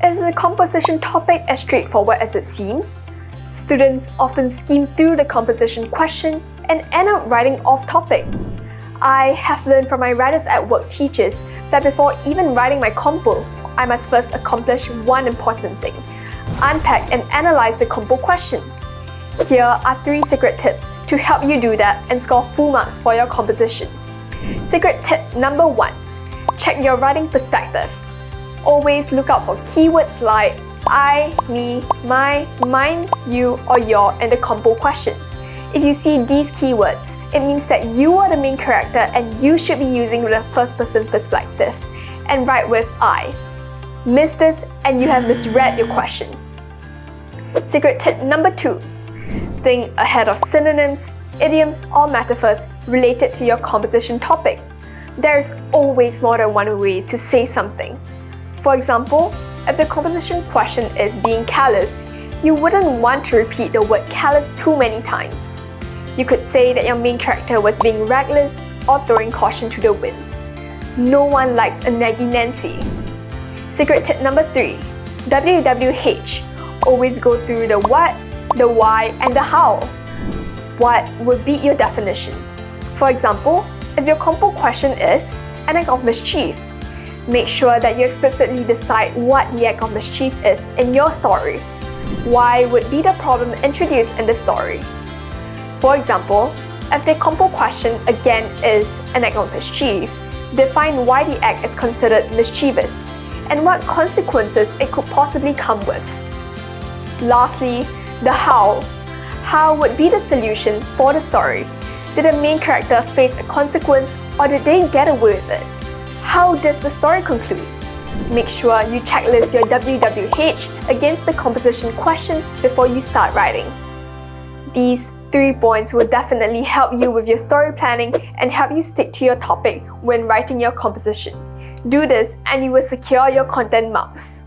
Is the composition topic as straightforward as it seems? Students often skim through the composition question and end up writing off topic. I have learned from my Writers at Work teachers that before even writing my compo, I must first accomplish one important thing: unpack and analyze the compo question. Here are 3 secret tips to help you do that and score full marks for your composition. Secret tip number 1. Check your writing perspective. Always look out for keywords like I, me, my, mine, you, or your in the compo question. If you see these keywords, it means that you are the main character and you should be using the first person perspective and write with I. Miss this and you have misread your question. Secret tip number 2. Think ahead of synonyms, idioms, or metaphors related to your composition topic. There is always more than one way to say something. For example, if the composition question is being callous, you wouldn't want to repeat the word callous too many times. You could say that your main character was being reckless or throwing caution to the wind. No one likes a naggy Nancy. Secret tip number 3. WWH. Always go through the what, the why, and the how. What would be your definition? For example, if your compo question is an act of mischief, make sure that you explicitly decide what the act of mischief is in your story. Why would be the problem introduced in the story? For example, if the compo question again is an act of mischief, define why the act is considered mischievous and what consequences it could possibly come with. Lastly, the how. How would be the solution for the story? Did the main character face a consequence or did they get away with it? How does the story conclude? Make sure you checklist your WWH against the composition question before you start writing. These 3 points will definitely help you with your story planning and help you stick to your topic when writing your composition. Do this and you will secure your content marks.